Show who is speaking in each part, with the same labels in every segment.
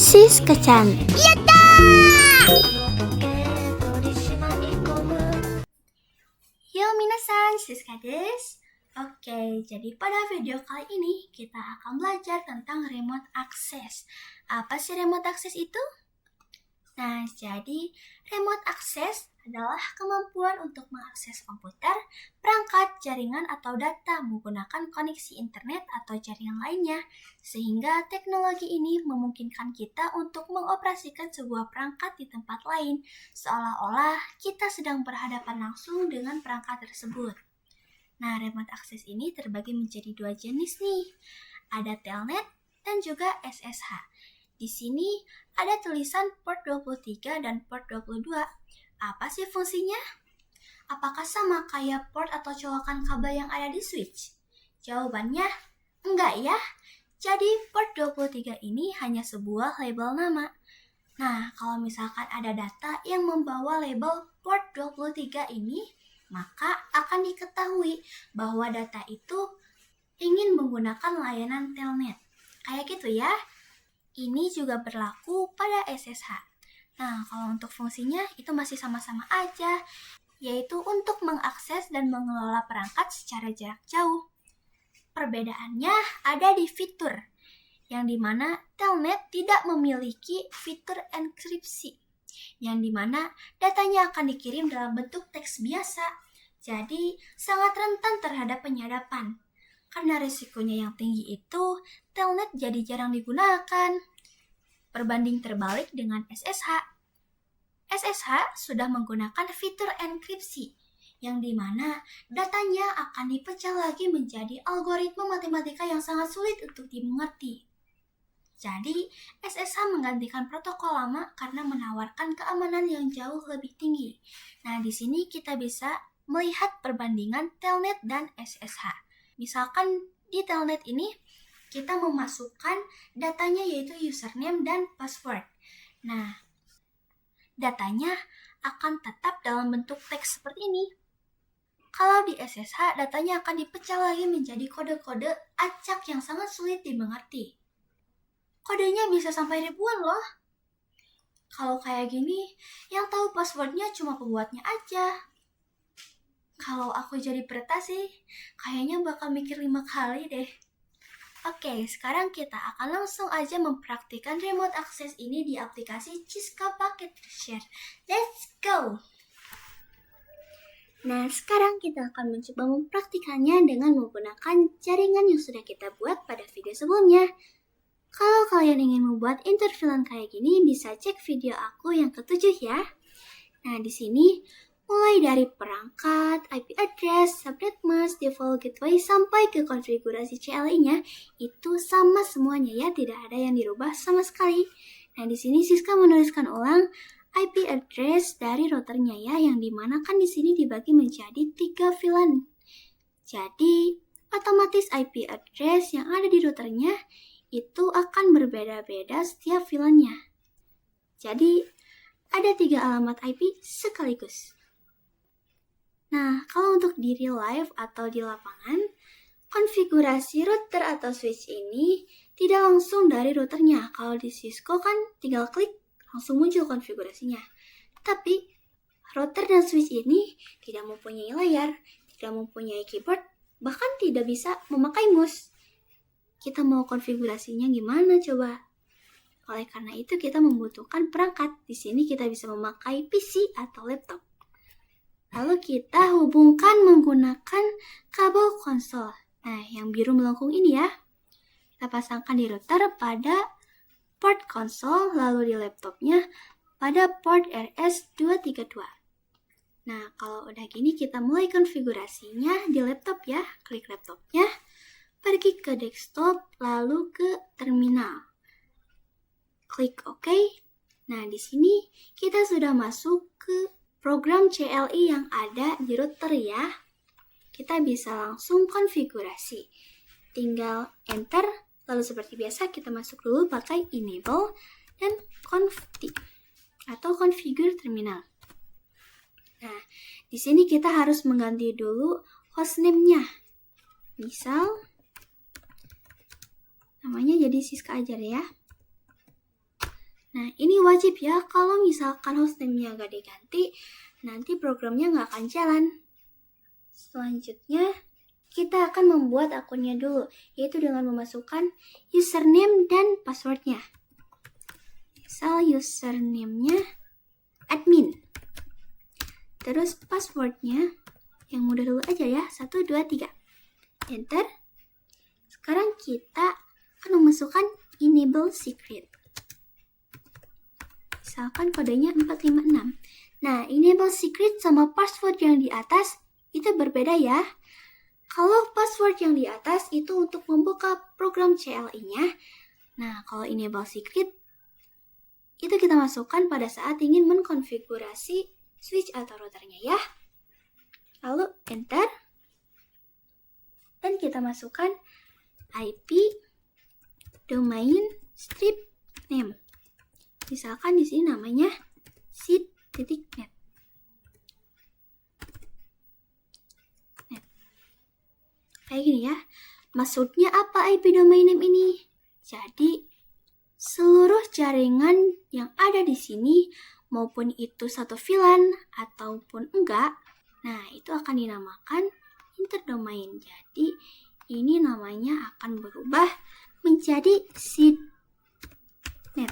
Speaker 1: Siska cantik. Yatta! Yo minasan, Siska desu. Oke, jadi pada video kali ini kita akan belajar tentang remote access. Apa sih remote access itu? Nah, jadi remote access adalah kemampuan untuk mengakses komputer, perangkat, jaringan, atau data menggunakan koneksi internet atau jaringan lainnya, sehingga teknologi ini memungkinkan kita untuk mengoperasikan sebuah perangkat di tempat lain, seolah-olah kita sedang berhadapan langsung dengan perangkat tersebut. Nah, remote access ini terbagi menjadi dua jenis nih, ada telnet dan juga SSH. Di sini ada tulisan port 23 dan port 22. Apa sih fungsinya? Apakah sama kayak port atau colokan kabel yang ada di switch? Jawabannya, enggak ya. Jadi port 23 ini hanya sebuah label nama. Nah, kalau misalkan ada data yang membawa label port 23 ini, maka akan diketahui bahwa data itu ingin menggunakan layanan telnet. Kayak gitu ya. Ini juga berlaku pada SSH. Nah, kalau untuk fungsinya itu masih sama-sama aja, yaitu untuk mengakses dan mengelola perangkat secara jarak jauh. Perbedaannya ada di fitur, yang dimana telnet tidak memiliki fitur enkripsi, yang dimana datanya akan dikirim dalam bentuk teks biasa, jadi sangat rentan terhadap penyadapan. Karena risikonya yang tinggi itu, telnet jadi jarang digunakan. Berbanding terbalik dengan SSH. SSH sudah menggunakan fitur enkripsi, yang dimana datanya akan dipecah lagi menjadi algoritma matematika yang sangat sulit untuk dimengerti. Jadi, SSH menggantikan protokol lama karena menawarkan keamanan yang jauh lebih tinggi. Nah, di sini kita bisa melihat perbandingan telnet dan SSH. Misalkan di telnet ini kita memasukkan datanya yaitu username dan password. Nah, datanya akan tetap dalam bentuk teks seperti ini. Kalau di SSH, datanya akan dipecah lagi menjadi kode-kode acak yang sangat sulit dimengerti. Kodenya bisa sampai ribuan loh. Kalau kayak gini, yang tahu passwordnya cuma pembuatnya aja. Kalau aku jadi Preta sih, kayaknya bakal mikir 5 kali deh. Oke, sekarang kita akan langsung aja mempraktikkan remote access ini di aplikasi Siska Packet Share. Let's go! Nah, sekarang kita akan mencoba mempraktikannya dengan menggunakan jaringan yang sudah kita buat pada video sebelumnya. Kalau kalian ingin membuat interviewan kayak gini, bisa cek video aku yang ke-7 ya. Nah, di sini mulai dari perangkat, IP address, subnet mask, default gateway, sampai ke konfigurasi CLI-nya, itu sama semuanya ya, tidak ada yang dirubah sama sekali. Nah, di sini Siska menuliskan ulang IP address dari routernya ya, yang dimana kan di sini dibagi menjadi 3 VLAN. Jadi, otomatis IP address yang ada di routernya itu akan berbeda-beda setiap VLAN-nya. Jadi, ada 3 alamat IP sekaligus. Nah, kalau untuk di real life atau di lapangan, konfigurasi router atau switch ini tidak langsung dari routernya. Kalau di Cisco kan tinggal klik, langsung muncul konfigurasinya. Tapi, router dan switch ini tidak mempunyai layar, tidak mempunyai keyboard, bahkan tidak bisa memakai mouse. Kita mau konfigurasinya gimana coba? Oleh karena itu kita membutuhkan perangkat. Di sini kita bisa memakai PC atau laptop. Lalu kita hubungkan menggunakan kabel konsol. Nah, yang biru melengkung ini ya. Kita pasangkan di router pada port konsol, lalu di laptopnya pada port RS232. Nah, kalau udah gini kita mulai konfigurasinya di laptop ya. Klik laptopnya, pergi ke desktop, lalu ke terminal. Klik OK. Nah, di sini kita sudah masuk ke program CLI yang ada di router ya. Kita bisa langsung konfigurasi. Tinggal enter, lalu seperti biasa kita masuk dulu pakai enable dan conft atau configure terminal. Nah, di sini kita harus mengganti dulu hostname-nya. Misal namanya jadi Siska aja ya. Nah, ini wajib ya, kalau misalkan hostname-nya nggak diganti, nanti programnya nggak akan jalan. Selanjutnya, kita akan membuat akunnya dulu, yaitu dengan memasukkan username dan passwordnya. Misal username-nya admin. Terus passwordnya, yang mudah dulu aja ya, 1, 2, 3. Enter. Sekarang kita akan memasukkan enable secret. Misalkan kodenya 456. Nah, enable secret sama password yang di atas itu berbeda ya. Kalau password yang di atas itu untuk membuka program CLI-nya. Nah, kalau enable secret itu kita masukkan pada saat ingin mengkonfigurasi switch atau routernya ya. Lalu enter. Dan kita masukkan IP, domain, strip name. Misalkan di sini namanya seed.net. Kayak gini ya. Maksudnya apa IP domain name ini? Jadi seluruh jaringan yang ada di sini, maupun itu satu VLAN ataupun enggak, nah itu akan dinamakan interdomain. Jadi ini namanya akan berubah menjadi seed.net.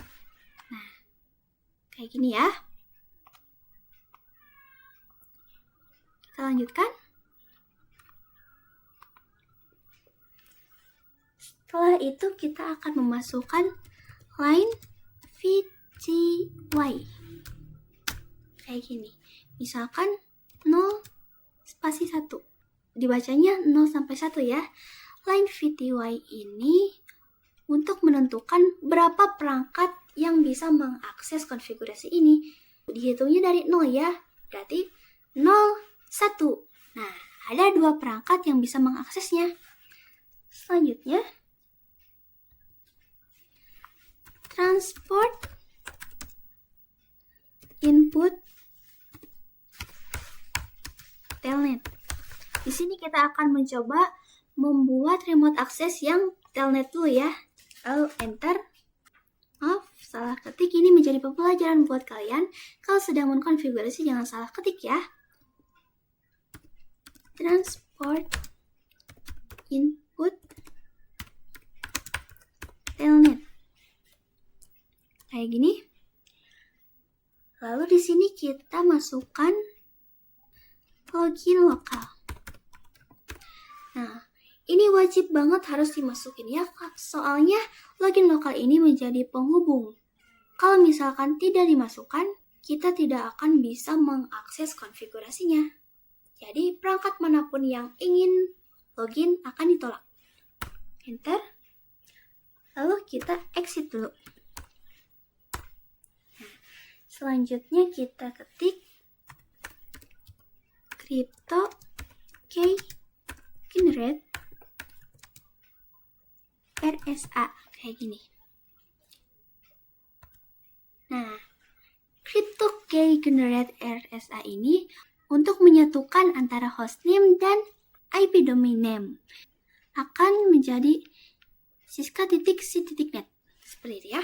Speaker 1: Nah, kayak gini ya. Kita lanjutkan. Setelah itu kita akan memasukkan line VTY. Kayak gini. Misalkan 0 spasi 1. Dibacanya 0 sampai 1 ya. Line VTY ini untuk menentukan berapa perangkat yang bisa mengakses konfigurasi ini. Dihitungnya dari 0 ya. Berarti 0, 1. Nah, ada 2 perangkat yang bisa mengaksesnya. Selanjutnya, transport input telnet. Di sini kita akan mencoba membuat remote access yang telnet dulu ya. Lalu enter. Maaf, salah ketik. Ini menjadi pembelajaran buat kalian. Kalau sedang mengkonfigurasi jangan salah ketik ya. Transport input telnet. Kayak gini. Lalu di sini kita masukkan login lokal. Nah, ini wajib banget harus dimasukin ya, soalnya login lokal ini menjadi penghubung. Kalau misalkan tidak dimasukkan, kita tidak akan bisa mengakses konfigurasinya. Jadi perangkat manapun yang ingin login akan ditolak. Enter. Lalu kita exit dulu. Selanjutnya kita ketik crypto key generate RSA kayak gini. Nah, crypto key generate RSA ini untuk menyatukan antara hostname dan IP domain name akan menjadi siska.c.net seperti itu ya.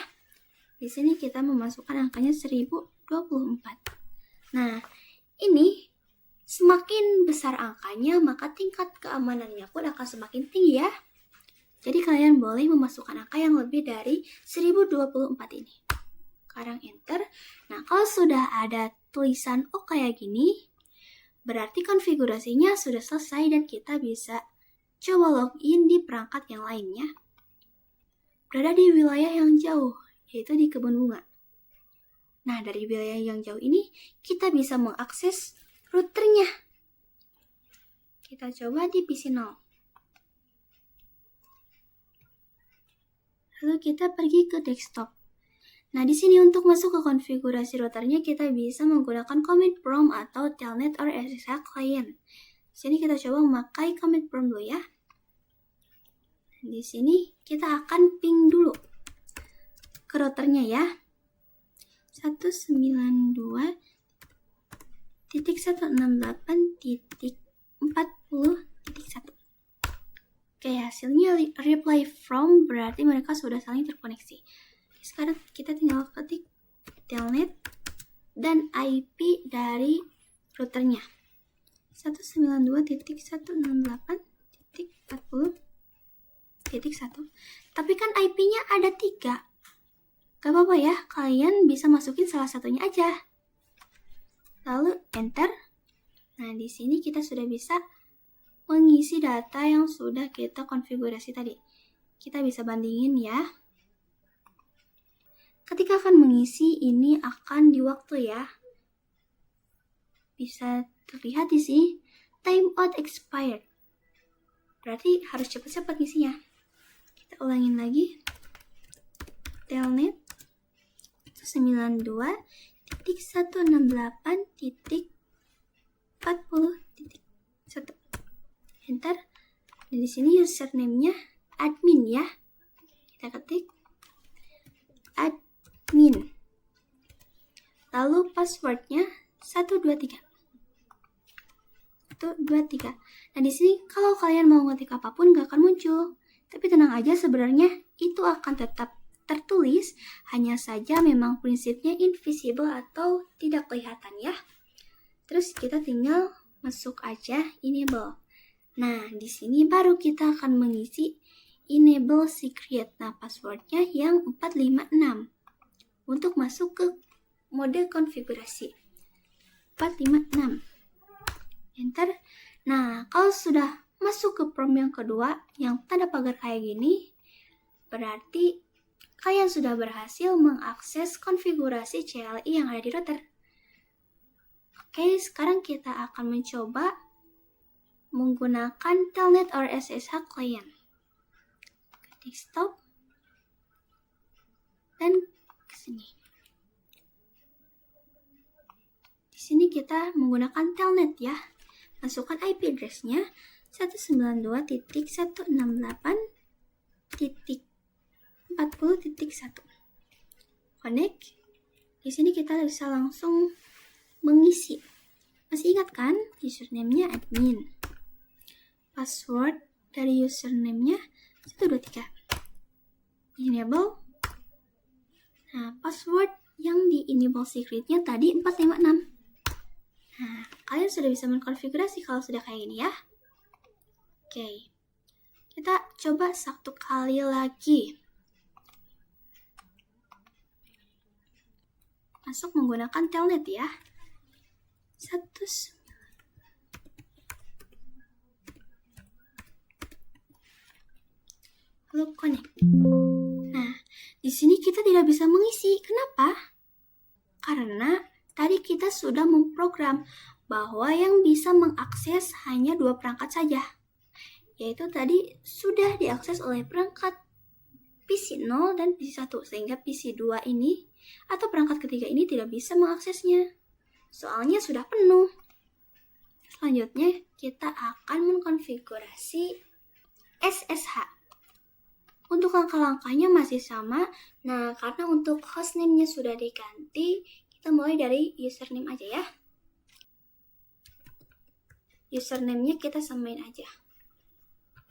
Speaker 1: Di sini kita memasukkan angkanya 1024. Nah, ini semakin besar angkanya, maka tingkat keamanannya pun akan semakin tinggi ya. Jadi kalian boleh memasukkan angka yang lebih dari 1024 ini. Sekarang enter. Nah, kalau sudah ada tulisan O kayak gini, berarti konfigurasinya sudah selesai dan kita bisa coba login di perangkat yang lainnya. Berada di wilayah yang jauh, yaitu di kebun bunga. Nah, dari wilayah yang jauh ini, kita bisa mengakses routernya. Kita coba di PC 0. Lalu kita pergi ke desktop. Nah, di sini untuk masuk ke konfigurasi routernya, kita bisa menggunakan command prompt atau telnet or SSH client. Di sini kita coba memakai command prompt dulu ya. Di sini kita akan ping dulu ke routernya ya. 192.168.40.1. Oke, hasilnya reply from berarti mereka sudah saling terkoneksi. Sekarang kita tinggal ketik telnet, dan IP dari routernya. 192.168.40.1. Tapi kan IP-nya ada 3. Gak apa-apa ya, kalian bisa masukin salah satunya aja. Lalu enter. Nah, di sini kita sudah bisa mengisi data yang sudah kita konfigurasi tadi. Kita bisa bandingin ya. Ketika akan mengisi, ini akan di waktu ya. Bisa terlihat di sini, timeout expired. Berarti harus cepat-cepat ngisinya. Kita ulangin lagi. Telnet 92.168.40.1. Enter. Dan di sini username-nya admin ya. Kita ketik admin. Lalu password-nya 123. Nah, di sini kalau kalian mau ngetik apapun gak akan muncul. Tapi tenang aja, sebenarnya itu akan tetap tertulis, hanya saja memang prinsipnya invisible atau tidak kelihatan ya. Terus kita tinggal masuk aja enable. Nah, di sini baru kita akan mengisi enable secret. Nah, passwordnya yang 456 untuk masuk ke mode konfigurasi. 456. Enter. Nah, kalau sudah masuk ke prompt yang kedua yang tanda pagar kayak gini, berarti kalian sudah berhasil mengakses konfigurasi CLI yang ada di router. Oke, sekarang kita akan mencoba menggunakan Telnet or SSH client. Ketik stop dan ke sini. Di sini kita menggunakan Telnet ya. Masukkan IP address-nya 192.168.40.1. Connect. Di sini kita bisa langsung mengisi. Masih ingat kan username-nya admin. Password dari username-nya 123. Enable. Nah, password yang di enable secret-nya tadi 456. Nah, kalian sudah bisa mengkonfigurasi kalau sudah kayak gini ya. Oke. Kita coba satu kali lagi. Masuk menggunakan telnet ya. Lalu connect. Nah, di sini kita tidak bisa mengisi. Kenapa? Karena tadi kita sudah memprogram bahwa yang bisa mengakses hanya 2 perangkat saja. Yaitu tadi sudah diakses oleh perangkat PC 0 dan PC 1, sehingga PC 2 ini atau perangkat ketiga ini tidak bisa mengaksesnya. Soalnya sudah penuh. Selanjutnya, kita akan mengkonfigurasi SSH. Untuk langkah-langkahnya masih sama. Nah, karena untuk hostname-nya sudah diganti, kita mulai dari username aja ya. Username-nya kita samain aja.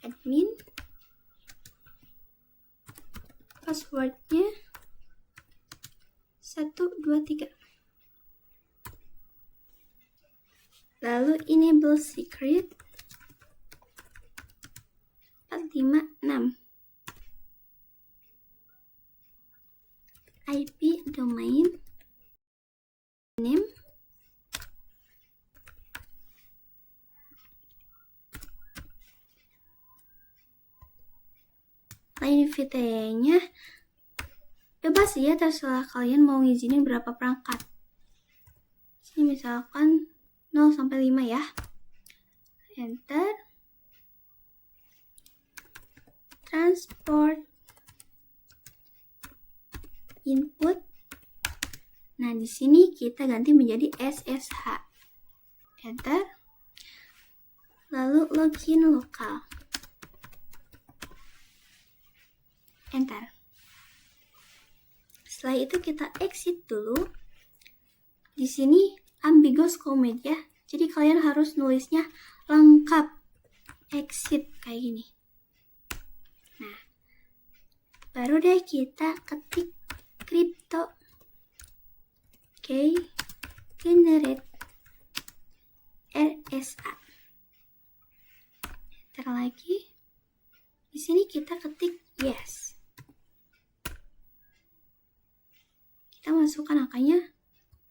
Speaker 1: Admin. Password-nya 123. Lalu enable secret 456. IP domain name line VTE-nya bebas ya, terserah kalian mau ngizinin berapa perangkat. Ini misalkan 0 sampai 5 ya. Enter. Transport input. Nah, di sini kita ganti menjadi SSH. Enter. Lalu login lokal. Enter. Setelah itu kita exit dulu. Di sini ambiguous comment ya. Jadi kalian harus nulisnya lengkap. Exit kayak gini. Nah, baru deh kita ketik crypto Oke, generate RSA. Ntar lagi, di sini kita ketik yes. Kita masukkan angkanya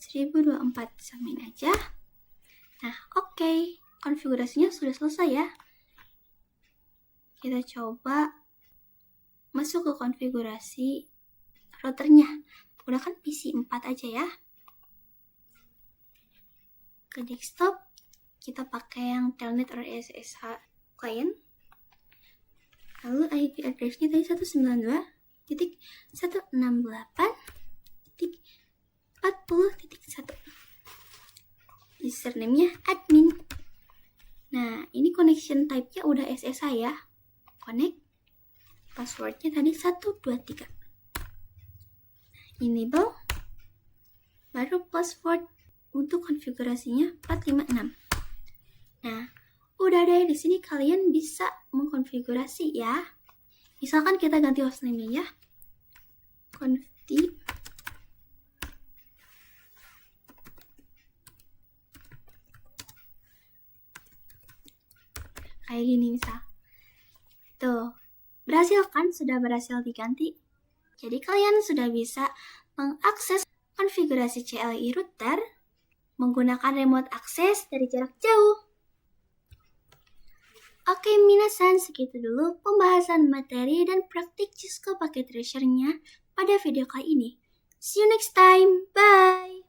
Speaker 1: 1024, samain aja. Nah, oke, konfigurasinya sudah selesai ya. Kita coba masuk ke konfigurasi routernya. Gunakan PC 4 aja ya. Ke desktop, kita pakai yang Telnet or SSH client. Lalu IP address-nya tadi 192.168.40.1. Username-nya admin. Nah, ini connection type-nya udah SSH ya. Connect. Password-nya tadi 123. Enable. Baru password untuk konfigurasinya 456. Nah, udah deh, di sini kalian bisa mengkonfigurasi ya. Misalkan kita ganti hostname-nya ya. Confi kayak gini misal. Tuh, berhasil kan? Sudah berhasil diganti. Jadi kalian sudah bisa mengakses konfigurasi CLI router menggunakan remote access dari jarak jauh. Oke, minasan, segitu dulu pembahasan materi dan praktik Cisco Packet Tracer-nya pada video kali ini. See you next time. Bye!